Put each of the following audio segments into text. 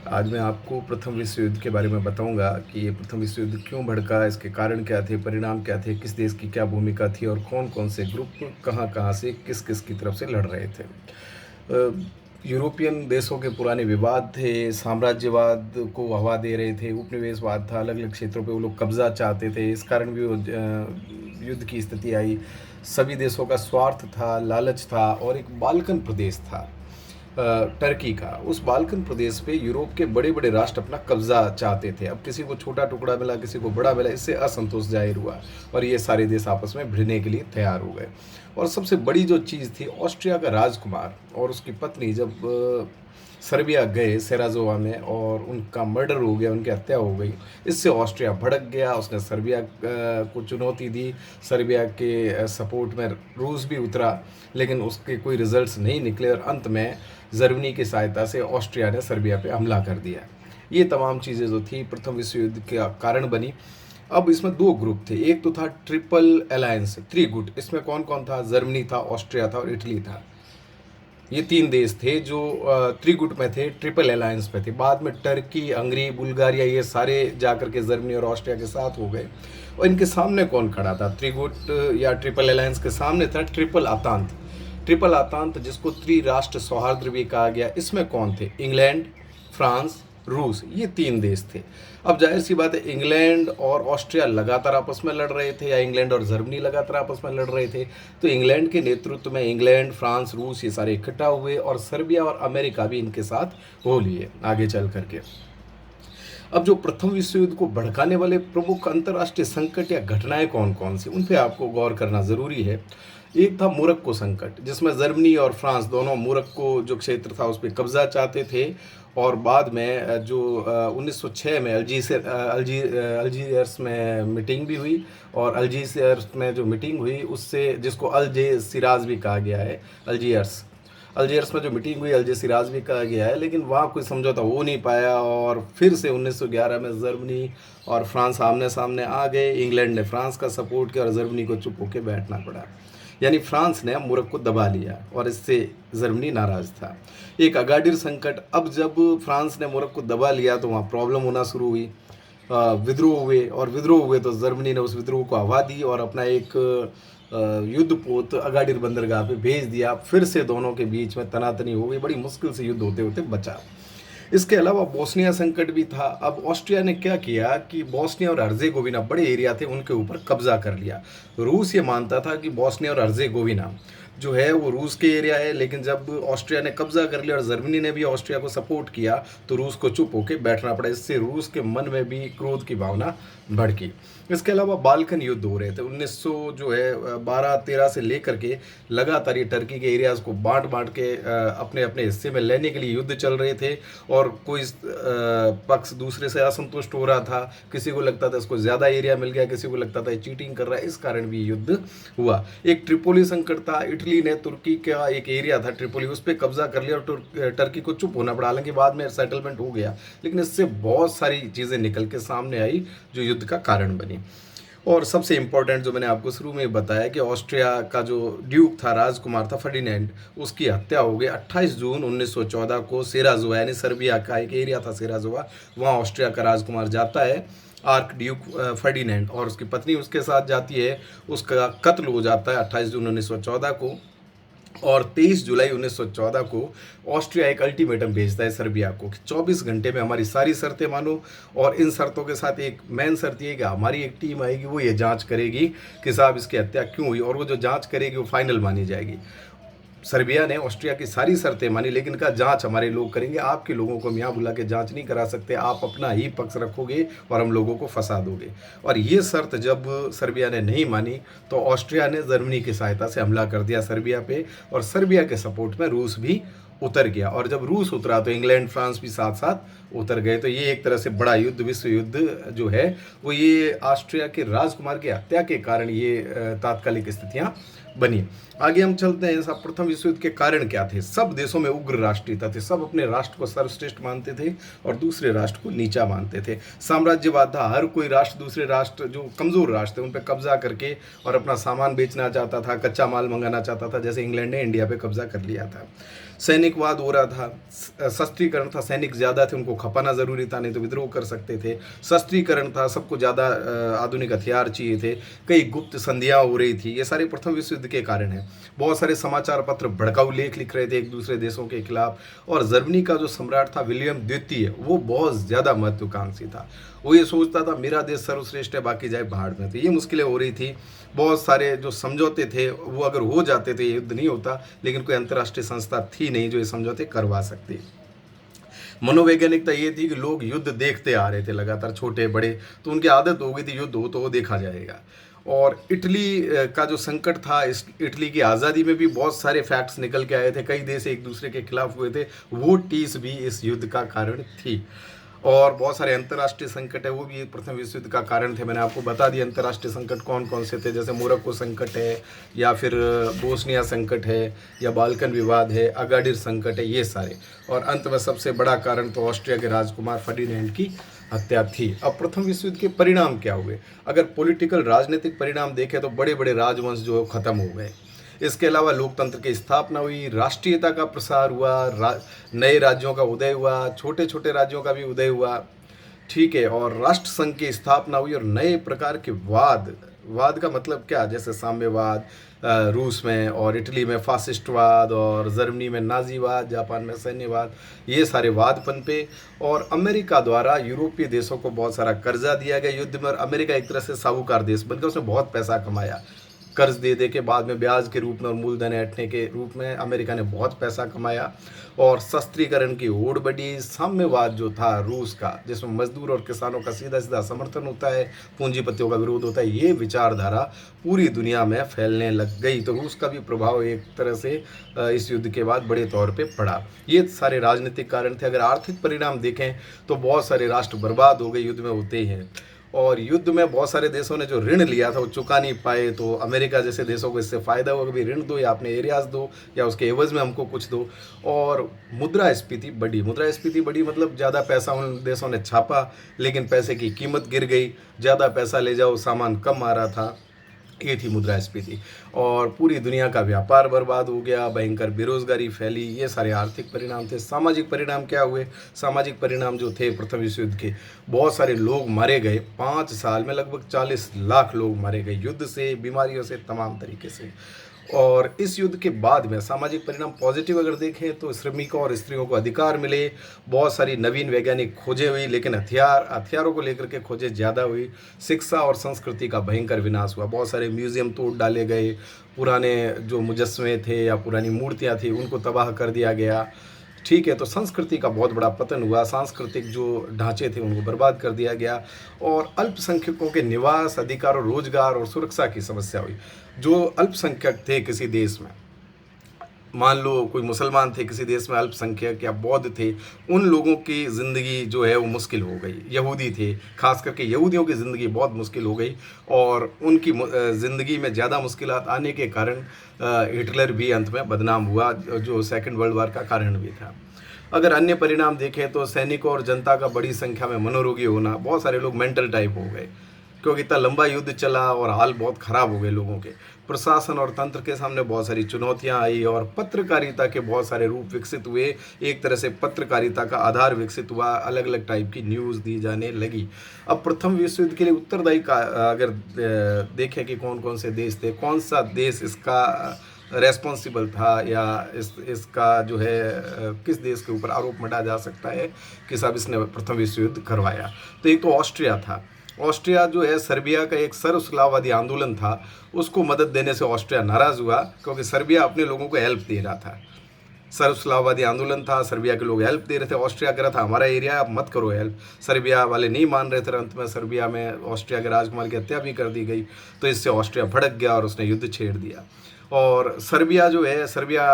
आज मैं आपको प्रथम विश्व युद्ध के बारे में बताऊंगा कि ये प्रथम विश्व युद्ध क्यों भड़का, इसके कारण क्या थे, परिणाम क्या थे, किस देश की क्या भूमिका थी और कौन-कौन से ग्रुप कहाँ-कहाँ से किस-किस की तरफ से लड़ रहे थे। यूरोपियन देशों के पुराने विवाद थे, साम्राज्यवाद को हवा दे रहे थे, उपनिवेशवाद था, अलग-अलग क्षेत्रों पे वो लोग कब्ज़ा चाहते थे, इस कारण भी वो युद्ध की स्थिति आई। सभी देशों का स्वार्थ था, लालच था और एक बाल्कन प्रदेश था टर्की का। उस बाल्कन प्रदेश पे यूरोप के बड़े-बड़े राष्ट्र अपना कब्ज़ा चाहते थे। अब किसी को छोटा टुकड़ा मिला, किसी को बड़ा मिला, इससे असंतोष ज़ाहिर हुआ और ये सारे देश आपस में भिड़ने के लिए तैयार हो गए। और सबसे बड़ी जो चीज़ थी, ऑस्ट्रिया का राजकुमार और उसकी पत्नी जब सर्बिया गए सेराज़ोवा में और उनका मर्डर हो गया, उनकी हत्या हो गई। इससे ऑस्ट्रिया भड़क गया, उसने सर्बिया को चुनौती दी। सर्बिया के सपोर्ट में रूस भी उतरा, लेकिन उसके कोई रिजल्ट्स नहीं निकले और अंत में जर्मनी की सहायता से ऑस्ट्रिया ने सर्बिया पे हमला कर दिया। ये तमाम चीज़ें जो थी प्रथम विश्व युद्ध का कारण बनी। अब इसमें दो ग्रुप थे, एक तो था ट्रिपल अलायंस, त्रिगुट। इसमें कौन कौन था? जर्मनी था, ऑस्ट्रिया था और इटली था। ये तीन देश थे जो त्रिगुट में थे, ट्रिपल अलायंस में थे। बाद में टर्की, हंगरी, बुल्गारिया ये सारे जाकर के जर्मनी और ऑस्ट्रिया के साथ हो गए। और इनके सामने कौन खड़ा था? त्रिगुट या ट्रिपल अलायंस के सामने था ट्रिपल आतांत। ट्रिपल आतांत जिसको त्रिराष्ट्र सौहार्द भी कहा गया। इसमें कौन थे? इंग्लैंड, फ्रांस, रूस, ये तीन देश थे। अब जाहिर सी बात है, इंग्लैंड और ऑस्ट्रिया लगातार आपस में लड़ रहे थे या इंग्लैंड और जर्मनी लगातार आपस में लड़ रहे थे। तो इंग्लैंड के नेतृत्व में इंग्लैंड, फ्रांस, रूस ये सारे इकट्ठा हुए और सर्बिया और अमेरिका भी इनके साथ हो लिए आगे चल करके। अब जो प्रथम विश्व युद्ध को भड़काने वाले प्रमुख अंतर्राष्ट्रीय संकट या घटनाएं कौन कौन सी, उन पे आपको गौर करना ज़रूरी है। एक था मोरक्को संकट, जिसमें जर्मनी और फ्रांस दोनों मोरक्को जो क्षेत्र था उस पर कब्जा चाहते थे। और बाद में जो 1906 में अल्जीरियर्स में मीटिंग भी हुई और अल्जीरियर्स में जो मीटिंग हुई उससे, जिसको अल्जेसिराज भी कहा गया है, अल्जीयर्स अल्जीयर्स में जो मीटिंग हुई अल्जेसिराज भी कहा गया है, लेकिन वहाँ कोई समझौता हो नहीं पाया और फिर से 1911 में जर्मनी और फ्रांस आमने सामने आ गए। इंग्लैंड ने फ्रांस का सपोर्ट किया और जर्मनी को चुप होकर बैठना पड़ा। यानी फ्रांस ने मुल्क को दबा लिया और इससे जर्मनी नाराज था। एक अगाडिर संकट, अब जब फ्रांस ने मुल्क को दबा लिया तो वहाँ प्रॉब्लम होना शुरू हुई, विद्रोह हुए और विद्रोह हुए तो जर्मनी ने उस विद्रोह को हवा दी और अपना एक युद्धपोत अगाडिर बंदरगाह पे भेज दिया। फिर से दोनों के बीच में तनातनी हो गई, बड़ी मुश्किल से युद्ध होते होते बचा। इसके अलावा बोस्निया संकट भी था। अब ऑस्ट्रिया ने क्या किया कि बोस्निया और हर्जेगोविना बड़े एरिया थे, उनके ऊपर कब्जा कर लिया। रूस ये मानता था कि बोस्निया और हर्जेगोविना जो है वो रूस के एरिया है, लेकिन जब ऑस्ट्रिया ने कब्जा कर लिया और जर्मनी ने भी ऑस्ट्रिया को सपोर्ट किया तो रूस को चुप होकर बैठना पड़ा। इससे रूस के मन में भी क्रोध की भावना भड़की। इसके अलावा बाल्कन युद्ध हो रहे थे 1900 जो है 12-13 से लेकर के लगातार ये टर्की के एरियाज़ को बांट बांट के अपने अपने हिस्से में लेने के लिए युद्ध चल रहे थे और कोई पक्ष दूसरे से असंतुष्ट हो रहा था। किसी को लगता था इसको ज़्यादा एरिया मिल गया, किसी को लगता था ये चीटिंग कर रहा है, इस कारण भी युद्ध हुआ। एक ट्रिपोली संकट था। इटली ने तुर्की का एक एरिया था ट्रिपोली, उस पर कब्जा कर लिया और टर्की को चुप होना पड़ा। हालांकि बाद में सेटलमेंट हो गया, लेकिन इससे बहुत सारी चीज़ें निकल के सामने आई जो युद्ध का कारण बनी। और सबसे इम्पोर्टेंट जो मैंने आपको शुरू में बताया कि ऑस्ट्रिया का जो ड्यूक था, राजकुमार था फर्डिनेंड, उसकी हत्या हो गई 28 जून 1914 को। सेराजोवा यानी सर्बिया का एक एरिया था सेराजोवा, वहाँ ऑस्ट्रिया का राजकुमार जाता है, आर्क ड्यूक फर्डिनेंड, और उसकी पत्नी उसके साथ जाती है। उसका कत्ल हो जाता है 28 जून 1914 को। और 23 जुलाई 1914 को ऑस्ट्रिया एक अल्टीमेटम भेजता है सर्बिया को कि 24 घंटे में हमारी सारी शर्तें मानो। और इन शर्तों के साथ एक मेन शर्त ये कि हमारी एक टीम आएगी, वो ये जांच करेगी कि साहब इसकी हत्या क्यों हुई, और वो जो जांच करेगी वो फाइनल मानी जाएगी। सर्बिया ने ऑस्ट्रिया की सारी शर्तें मानी, लेकिन कहा जांच हमारे लोग करेंगे, आपके लोगों को हम यहाँ बुला के जांच नहीं करा सकते, आप अपना ही पक्ष रखोगे और हम लोगों को फंसा दोगे। और ये शर्त जब सर्बिया ने नहीं मानी तो ऑस्ट्रिया ने जर्मनी की सहायता से हमला कर दिया सर्बिया पे, और सर्बिया के सपोर्ट में रूस भी उतर गया। और जब रूस उतरा तो इंग्लैंड, फ्रांस भी साथ साथ उतर गए। तो ये एक तरह से बड़ा युद्ध, विश्व युद्ध जो है वो ये ऑस्ट्रिया के राजकुमार की हत्या के कारण ये तात्कालिक स्थितियाँ बनी। आगे हम चलते हैं। सब प्रथम विश्व युद्ध के कारण क्या थे? सब देशों में उग्र राष्ट्रीयता थी, सब अपने राष्ट्र को सर्वश्रेष्ठ मानते थे और दूसरे राष्ट्र को नीचा मानते थे। साम्राज्यवाद था, हर कोई राष्ट्र दूसरे राष्ट्र जो कमज़ोर राष्ट्र थे उन पर कब्जा करके और अपना सामान बेचना चाहता था, कच्चा माल मंगाना चाहता था, जैसे इंग्लैंड ने इंडिया पे कब्जा कर लिया था। सैनिकवाद हो रहा था, शस्त्रीकरण था, सैनिक ज़्यादा थे, उनको खपाना ज़रूरी था, नहीं तो विद्रोह कर सकते थे। शस्त्रीकरण था, सबको ज़्यादा आधुनिक हथियार चाहिए थे, कई गुप्त संधियाँ हो रही थी, ये सारे प्रथम विश्व युद्ध के कारण हैं। बहुत सारे समाचार पत्र भड़काऊ लेख लिख रहे थे एक दूसरे देशों के खिलाफ, और जर्मनी का जो सम्राट था विलियम द्वितीय, वो बहुत ज़्यादा महत्वाकांक्षी था। वो ये सोचता था मेरा देश सर्वश्रेष्ठ है, बाकी जाए भाड़ में। तो ये मुश्किलें हो रही थी, बहुत सारे जो समझौते थे वो अगर हो जाते थे, ये युद्ध नहीं होता, लेकिन कोई अंतर्राष्ट्रीय संस्था थी नहीं जो ये समझौते करवा सकती। मनोवैज्ञानिकता ये थी कि लोग युद्ध देखते आ रहे थे लगातार, छोटे बड़े, तो उनकी आदत हो गई थी युद्ध हो तो वो देखा जाएगा। और इटली का जो संकट था, इस इटली की आज़ादी में भी बहुत सारे फैक्ट्स निकल के आए थे, कई देश एक दूसरे के खिलाफ हुए थे, वो टीस भी इस युद्ध का कारण थी। और बहुत सारे अंतर्राष्ट्रीय संकट है, वो भी प्रथम विश्व युद्ध का कारण थे। मैंने आपको बता दिया अंतर्राष्ट्रीय संकट कौन कौन से थे, जैसे मोरक्को संकट है, या फिर बोस्निया संकट है, या बाल्कन विवाद है, अगाडिर संकट है, ये सारे। और अंत में सबसे बड़ा कारण तो ऑस्ट्रिया के राजकुमार फर्डिनेंड की हत्या थी। अब प्रथम विश्व युद्ध के परिणाम क्या हुए? अगर पॉलिटिकल राजनीतिक परिणाम देखें तो बड़े बड़े राजवंश जो खत्म हो गए। इसके अलावा लोकतंत्र की स्थापना हुई, राष्ट्रीयता का प्रसार हुआ, नए राज्यों का उदय हुआ, छोटे छोटे राज्यों का भी उदय हुआ, ठीक है। और राष्ट्र संघ की स्थापना हुई, और नए प्रकार के वाद, वाद का मतलब क्या, जैसे साम्यवाद, रूस में और इटली में फासिस्टवाद, और जर्मनी में नाजीवाद, जापान में सैन्यवाद, ये सारे वाद पनपे। और अमेरिका द्वारा यूरोपीय देशों को बहुत सारा कर्जा दिया गया युद्ध में, और अमेरिका एक तरह से साहूकार देश बन गया, उसने बहुत पैसा कमाया। कर्ज दे दे के बाद में ब्याज के रूप में और मूलधन ऐंठने के रूप में अमेरिका ने बहुत पैसा कमाया, और शस्त्रीकरण की होड़ बढ़ी। साम्यवाद जो था रूस का, जिसमें मजदूर और किसानों का सीधा सीधा समर्थन होता है, पूंजीपतियों का विरोध होता है, ये विचारधारा पूरी दुनिया में फैलने लग गई। तो रूस का भी प्रभाव एक तरह से इस युद्ध के बाद बड़े तौर पे पड़ा। ये सारे राजनीतिक कारण थे। अगर आर्थिक परिणाम देखें तो बहुत सारे राष्ट्र बर्बाद हो गए युद्ध में होते हैं, और युद्ध में बहुत सारे देशों ने जो ऋण लिया था वो चुका नहीं पाए। तो अमेरिका जैसे देशों को इससे फ़ायदा हुआ, कभी ऋण दो या अपने एरियाज दो, या उसके एवज में हमको कुछ दो। और मुद्रास्फीति बढ़ी, मुद्रास्फीति बढ़ी मतलब ज़्यादा पैसा उन देशों ने छापा, लेकिन पैसे की कीमत गिर गई, ज़्यादा पैसा ले जाओ सामान कम आ रहा था, ये थी मुद्रास्फीति। और पूरी दुनिया का व्यापार बर्बाद हो गया, भयंकर बेरोजगारी फैली, ये सारे आर्थिक परिणाम थे। सामाजिक परिणाम क्या हुए? सामाजिक परिणाम जो थे प्रथम विश्व युद्ध के, बहुत सारे लोग मारे गए। 5 साल में लगभग 40 लाख लोग मारे गए, युद्ध से, बीमारियों से, तमाम तरीके से। और इस युद्ध के बाद में सामाजिक परिणाम पॉजिटिव अगर देखें तो श्रमिकों और स्त्रियों को अधिकार मिले, बहुत सारी नवीन वैज्ञानिक खोजें हुई, लेकिन हथियारों को लेकर के खोजें ज़्यादा हुई। शिक्षा और संस्कृति का भयंकर विनाश हुआ, बहुत सारे म्यूजियम तोड़ डाले गए, पुराने जो मुजस्मे थे या पुरानी मूर्तियाँ थी उनको तबाह कर दिया गया, ठीक है। तो संस्कृति का बहुत बड़ा पतन हुआ, सांस्कृतिक जो ढांचे थे उनको बर्बाद कर दिया गया, और अल्पसंख्यकों के निवास, अधिकार और रोजगार और सुरक्षा की समस्या हुई। जो अल्पसंख्यक थे किसी देश में, मान लो कोई मुसलमान थे किसी देश में अल्पसंख्यक या बौद्ध थे, उन लोगों की ज़िंदगी जो है वो मुश्किल हो गई। यहूदी थे, खास करके यहूदियों की ज़िंदगी बहुत मुश्किल हो गई, और उनकी ज़िंदगी में ज़्यादा मुश्किलात आने के कारण हिटलर भी अंत में बदनाम हुआ, जो सेकंड वर्ल्ड वार का कारण भी था। अगर अन्य परिणाम देखें तो सैनिकों और जनता का बड़ी संख्या में मनोरोगी होना, बहुत सारे लोग मेंटल टाइप हो गए क्योंकि इतना लंबा युद्ध चला और हाल बहुत ख़राब हो गए लोगों के। प्रशासन और तंत्र के सामने बहुत सारी चुनौतियां आई, और पत्रकारिता के बहुत सारे रूप विकसित हुए। एक तरह से पत्रकारिता का आधार विकसित हुआ, अलग अलग टाइप की न्यूज़ दी जाने लगी। अब प्रथम विश्व युद्ध के लिए उत्तरदायी का अगर देखें कि कौन कौन से देश थे, कौन सा देश इसका रेस्पॉन्सिबल था, या इसका जो है किस देश के ऊपर आरोप मढ़ा जा सकता है कि साहब इसने प्रथम विश्व युद्ध करवाया। तो एक तो ऑस्ट्रिया था। ऑस्ट्रिया जो है सर्बिया का एक सर्वस्लाववादी आंदोलन था, उसको मदद देने से ऑस्ट्रिया नाराज़ हुआ, क्योंकि सर्बिया अपने लोगों को हेल्प दे रहा था। सर्वस्लाववादी आंदोलन था, सर्बिया के लोग हेल्प दे रहे थे, ऑस्ट्रिया कह रहा था हमारा एरिया आप मत करो हेल्प। सर्बिया वाले नहीं मान रहे थे, अंत में सर्बिया में ऑस्ट्रिया के राजकुमार की हत्या भी कर दी गई। तो इससे ऑस्ट्रिया भड़क गया और उसने युद्ध छेड़ दिया। और सर्बिया जो है, सर्बिया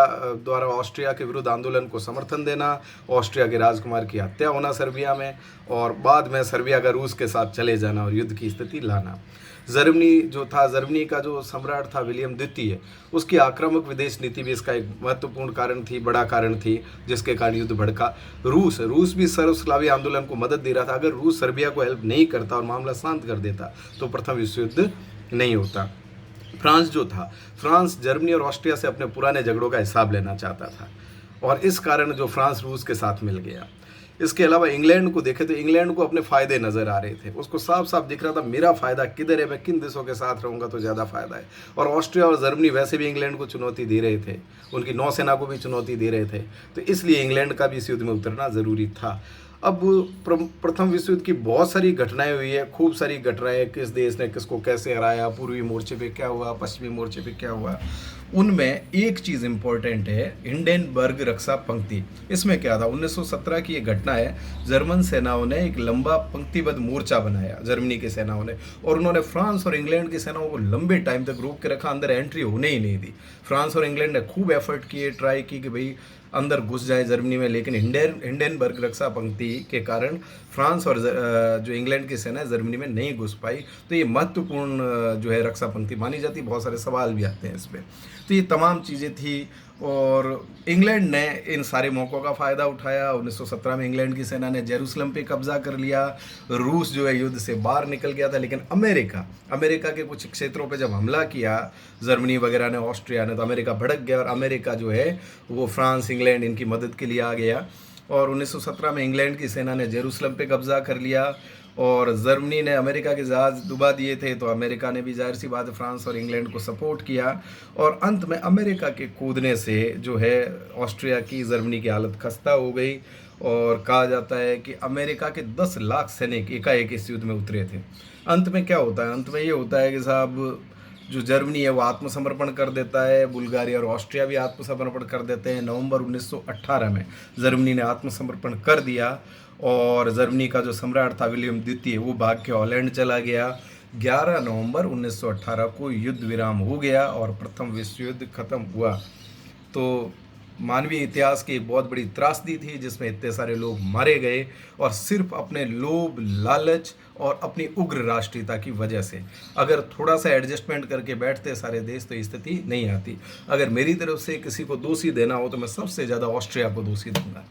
द्वारा ऑस्ट्रिया के विरुद्ध आंदोलन को समर्थन देना, ऑस्ट्रिया के राजकुमार की हत्या होना सर्बिया में, और बाद में सर्बिया का रूस के साथ चले जाना और युद्ध की स्थिति लाना। जर्मनी जो था, जर्मनी का जो सम्राट था विलियम द्वितीय, उसकी आक्रामक विदेश नीति भी इसका एक महत्वपूर्ण कारण थी, बड़ा कारण थी, जिसके कारण युद्ध भड़का। रूस भी सर्वस्लावी आंदोलन को मदद दे रहा था। अगर रूस सर्बिया को हेल्प नहीं करता और मामला शांत कर देता तो प्रथम विश्व युद्ध नहीं होता। फ्रांस जो था, फ्रांस जर्मनी और ऑस्ट्रिया से अपने पुराने झगड़ों का हिसाब लेना चाहता था, और इस कारण जो फ्रांस रूस के साथ मिल गया। इसके अलावा इंग्लैंड को देखें तो इंग्लैंड को अपने फ़ायदे नज़र आ रहे थे, उसको साफ साफ दिख रहा था मेरा फ़ायदा किधर है, मैं किन देशों के साथ रहूँगा तो ज़्यादा फ़ायदा है। और ऑस्ट्रिया और जर्मनी वैसे भी इंग्लैंड को चुनौती दे रहे थे, उनकी नौसेना को भी चुनौती दे रहे थे, तो इसलिए इंग्लैंड का भी इस युद्ध में उतरना ज़रूरी था। अब प्रथम विश्व युद्ध की बहुत सारी घटनाएं हुई है, खूब सारी घटनाएं, किस देश ने किसको कैसे हराया, पूर्वी मोर्चे पे क्या हुआ, पश्चिमी मोर्चे पे क्या हुआ। उनमें एक चीज़ इम्पोर्टेंट है, हिंडेनबर्ग रक्षा पंक्ति। इसमें क्या था, 1917 की ये घटना है। जर्मन सेनाओं ने एक लंबा पंक्तिबद्ध मोर्चा बनाया, जर्मनी की सेनाओं ने, और उन्होंने फ्रांस और इंग्लैंड की सेनाओं को लंबे टाइम तक रोक के रखा, अंदर एंट्री होने ही नहीं दी। फ्रांस और इंग्लैंड ने खूब एफर्ट किए, ट्राई की कि भाई अंदर घुस जाए जर्मनी में, लेकिन हिंडेनबर्ग रक्षा पंक्ति के कारण फ्रांस और जो इंग्लैंड की सेना है जर्मनी में नहीं घुस पाई। तो ये महत्वपूर्ण जो है रक्षा पंक्ति मानी जाती है, बहुत सारे सवाल भी आते हैं इस पर। तो ये तमाम चीज़ें थी और इंग्लैंड ने इन सारे मौक़ों का फ़ायदा उठाया। 1917 में इंग्लैंड की सेना ने जेरूसलम पे कब्जा कर लिया। रूस जो है युद्ध से बाहर निकल गया था, लेकिन अमेरिका के कुछ क्षेत्रों पे जब हमला किया जर्मनी वगैरह ने, ऑस्ट्रिया ने, तो अमेरिका भड़क गया और अमेरिका जो है वो फ्रांस, इंग्लैंड इनकी मदद के लिए आ गया। और 1917 में इंग्लैंड की सेना ने जेरूसलम पे कब्जा कर लिया और जर्मनी ने अमेरिका के जहाज़ डुबा दिए थे, तो अमेरिका ने भी जाहिर सी बात है फ्रांस और इंग्लैंड को सपोर्ट किया। और अंत में अमेरिका के कूदने से जो है ऑस्ट्रिया की, जर्मनी की हालत खस्ता हो गई और कहा जाता है कि अमेरिका के 10 लाख सैनिक एकाएक इस युद्ध में उतरे थे। अंत में क्या होता है, अंत में ये होता है कि साहब जो जर्मनी है वो आत्मसमर्पण कर देता है, बुल्गारिया और ऑस्ट्रिया भी आत्मसमर्पण कर देते हैं। नवंबर 1918 में जर्मनी ने आत्मसमर्पण कर दिया और जर्मनी का जो सम्राट था विलियम द्वितीय, वो भाग के हॉलैंड चला गया। 11 नवंबर 1918 को युद्ध विराम हो गया और प्रथम विश्व युद्ध खत्म हुआ। तो मानवीय इतिहास की एक बहुत बड़ी त्रासदी थी जिसमें इतने सारे लोग मारे गए और सिर्फ अपने लोभ, लालच और अपनी उग्र राष्ट्रीयता की वजह से। अगर थोड़ा सा एडजस्टमेंट करके बैठते सारे देश तो स्थिति नहीं आती। अगर मेरी तरफ से किसी को दोषी देना हो तो मैं सबसे ज़्यादा ऑस्ट्रिया को दोषी दूंगा,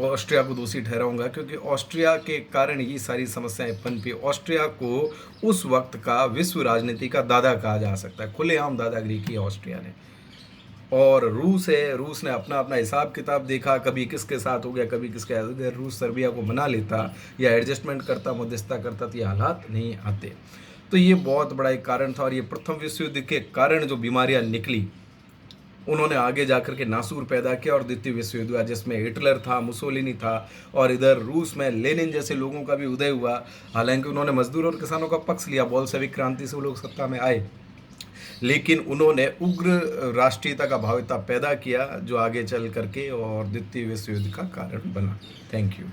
ऑस्ट्रिया को दोषी ठहराऊंगा, क्योंकि ऑस्ट्रिया के कारण ये सारी समस्याएं पनपी। ऑस्ट्रिया को उस वक्त का विश्व राजनीति का दादा कहा जा सकता है, खुलेआम दादागिरी की ऑस्ट्रिया ने। और रूस है, रूस ने अपना अपना हिसाब किताब देखा, कभी किसके साथ हो गया, कभी किसके। अगर रूस सर्बिया को मना लेता या एडजस्टमेंट करता, मध्यस्थता करता तो ये हालात नहीं आते। तो ये बहुत बड़ा एक कारण था। और ये प्रथम विश्व युद्ध के कारण जो बीमारियां निकली, उन्होंने आगे जाकर के नासूर पैदा किया और द्वितीय विश्व युद्ध हुआ, जिसमें हिटलर था, मुसोलिनी था और इधर रूस में लेनिन जैसे लोगों का भी उदय हुआ। हालांकि उन्होंने मजदूर और किसानों का पक्ष लिया, बोल्शेविक क्रांति से वो लोग सत्ता में आए, लेकिन उन्होंने उग्र राष्ट्रीयता का भावता पैदा किया जो आगे चल करके और द्वितीय विश्व युद्ध का कारण बना। Thank you.